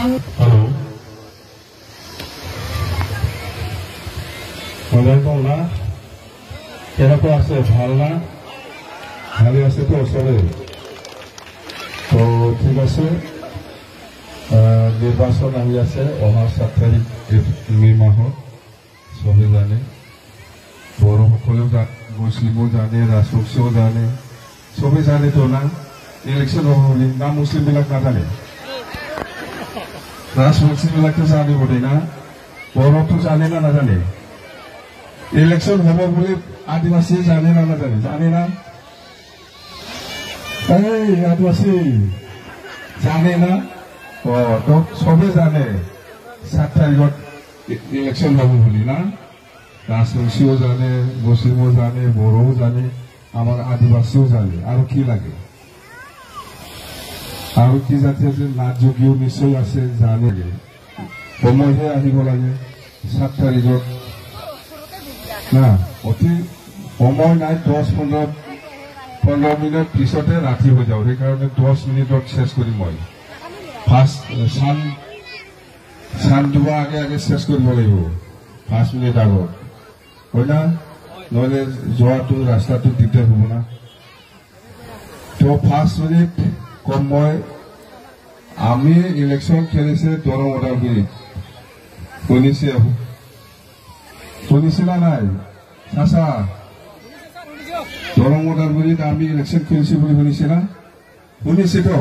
Hello mobile कौन ना क्या को आसे ভাল ना ভালো আছে তো সবে তো ঠিক আছে নির্বাচন আহি আছে অহা 7 তারিখ মে মাহত সবে জানে বড় সকলেও মুসলিমও জানে রাজবংশীও জানে সবে জানে তো না ইলেকশন হব বুলি না মুসলিম বিলাক নাজানে রাজবংশী বিলাকতো জানে বটে না বড়তো জানে না নাজানে ইলেকশন হব বুলি আদিবাসী জানে না নাজানে জানে না এই আদিবাসী জানে না ও তো সবে জানে 7 তারিখত ইলেকশন হব বুলি না রাজবংশীও জানে মুসলিমও জানে বড়ও জানে আমার আদিবাসীও জানে আর কি লাগে আর কি জাতি আছে নাটযোগীও নিশ্চয় আছে জানে সময়হে আহিব লাগে 7 তারিখত না অতি সময় নাই 10-15 মিনিট পিছতে রাতি হৈ যাও সেই কাৰণে 10 মিনিটত শেষ কৰি মই ফাৰ্স্ট সান দুবা আগে আগে শেষ কৰিব লাগিব 5 মিনিট আগত হয় না নহলে যোৱাটো ৰাস্তাটো দিগদাৰ হ'ব না তো 5 মিনিট কম মই আমি ইলেকশন খেলিছে দৰং ওদালগুৰিত শুনিছে না নাই চাচা দৰং ওদালগুৰিত আমি ইলেকশন খেলিছে বুলি শুনিছে না শুনিছে তো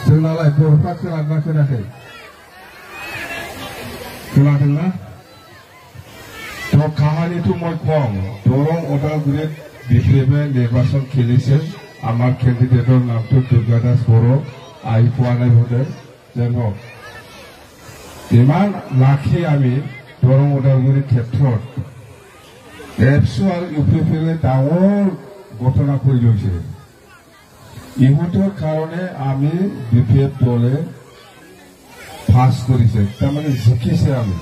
जोंनालाय बर'फ्रा खोनादोंना खोनायाखै खोनादों ना তো কাহানিটো মই কম দৰং ওদালগুৰিত বিশেষভাৱে নিৰ্বাচন খেলিছে আমাৰ কেণ্ডিডেটৰ নামটো দুৰ্গাদাস বড়ো আহি পোৱা নাই বোধে যেন হওক ইমান লাখি আমি দৰং ওদালগুৰিৰ ক্ষেত্ৰত এফচু আৰু ইউপিএফএলে ডাঙৰ ঘটনা কৰি লৈছে ইহঁতৰ কাৰণে আমি বিপিএফ দলে পাছ কৰিছে তাৰমানে জিকিছে আমি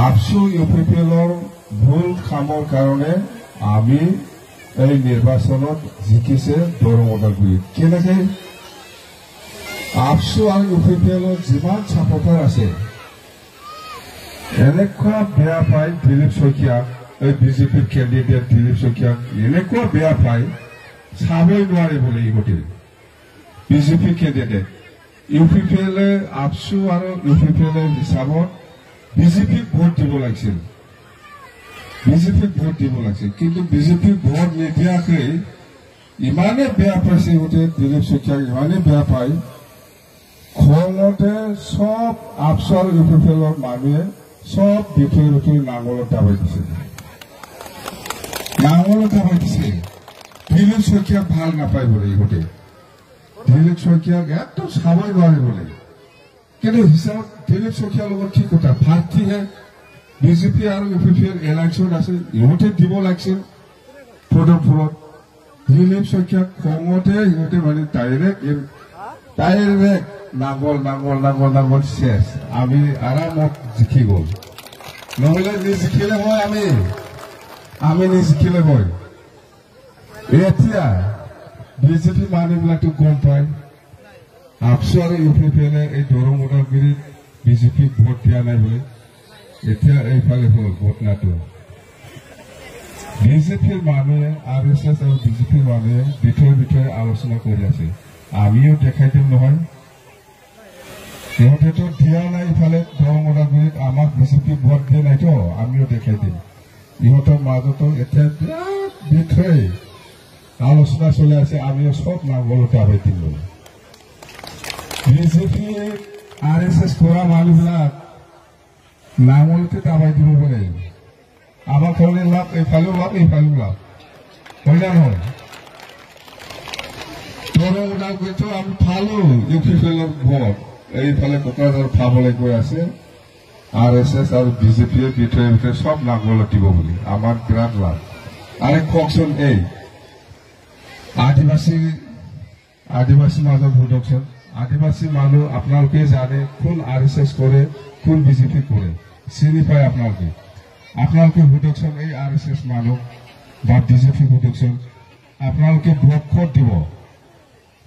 আপচু ইউপিএফএলৰ ভুল কামৰ কাৰণে আমি এই নিৰ্বাচনত জিকিছে দৰং ওদালগুৰিত কেনেকে আপচু আৰু ইউপিএফএলৰ যিমান ছাপোৰ্টাৰ আছে এনেকুৱা বেয়া পায় দিলীপ শইকীয়া এই বিজেপিৰ কেণ্ডিডেট দিলীপ শইকীয়া এনেকুৱা বেয়া পায় চাবই নোৱাৰে বোলে ইহঁতে বিজেপি কেণ্ডিডেট ইউপিএফএলে আপচু আৰু ইউপিএফএলৰ হিচাপত বিজেপিক ভোট দিব লাগিছিল কিন্তু বিজেপিক ভোট নিদিয়াকৈ ইমানে বেয়া পাইছে ইহঁতে দিলীপ শইকীয়াক ইমানে বেয়া পায় খঙতে সব আপচু আৰু ইউপিএফএলৰ মানুহে সব বিপিএফ নাঙলত দাবাই দিছে দিলীপ শইকীয়াক ভাল নাপায় বোলে ইহঁতে দিলীপ শইকীয়াক একদম চাবই নোৱাৰে বোলে কিন্তু হিচাপ দিলীপ শইকীয়াৰ লগত কি কথা প্ৰাৰ্থীহে বিজেপি আৰু ইউপিএফএল ইলেকশ্যন আছে ইহঁতে দিব লাগিছিল পদপুৰত দিলীপ শইকীয়াক খঙতে ইহঁতে মানে ডাইৰেক্ট নাঙল শেষ আমি আৰামত জিকি গ'ল নহলে নিজিকিলে হয় আমি নিজিকিলে হয় এতিয়া বিজেপি মানুহবিলাকতো গম পায় আপচু আৰু ইউপিএফএলে এই দৰং ওদালগুৰিত বিজেপিক ভোট দিয়া নাই বোলে এতিয়া এইফালে হ'ল ঘটনাটো বিজেপিৰ মানুহে আৰএছএছ আৰু বিজেপিৰ মানুহে বিষয়ে আলোচনা কৰি আছে আমিও দেখাই দিম নহয় সিহঁতেতো দিয়া নাই ইফালে দৰং ওদালগুৰিত আমাক বিজেপি ভোট দিয়া নাইতো আমিও দেখাই দিম ইহঁতৰ মাজতো এতিয়া বিৰাট বিষয়ে আলোচনা চলি আছে আমিও সব নাঙলতে আবাই দিম বিজেপি আৰএছএছ কৰা মানুহবিলাক নাঙলতে দাবাই দিব বোলে আমাৰ কাৰণে লাভ এইফালেও লাভ হয় না নহয় দৰং ওদালগুৰিতো আমি পালো ইউপিএফএলৰ ভোট এইফালে কোকৰাঝাৰ পাবলৈ গৈ আছে আৰএছএছ আৰু বিজেপিয়ে ভিতৰে সব নাঙলত দিব বুলি আমাৰ বিৰাট লাভ আৰে কওকচোন এই আদিবাসী মাজত ভোটকচোন আদিবাসী মানুহ আপোনালোকে জানে কোন আৰএছএছ কৰে কোন বিজেপি কৰে চিনি পায় আপোনালোকে ভোটকচোন এই আৰএছএছ মানুহ বা বিজেপি ভোটকচোন আপোনালোকে ভোট ক'ত দিব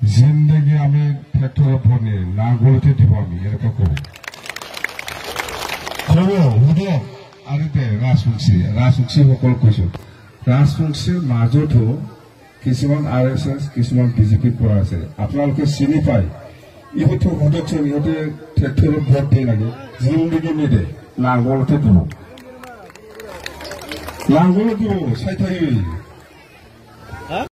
জিন্দগী আমি ট্ৰেক্টৰৰ ভোট নিদিম, নাঙলতে দিব আমি, এনেকুৱা কব। কব সোধক আৰু দে ৰাজবংশীসকল কৈছো, ৰাজবংশীৰ মাজতো কিছুমান RSS, কিছুমান BJP পৰা আছে, আপোনালোকে চিনি পায়। ইহঁতে সোধকচোন, ইহঁতে ট্ৰেক্টৰত ভোট দিয়ে লাগে, জিন্দগী নিদে, নাঙলতে দিব, নাঙলত দিব, চাই থাকিবি।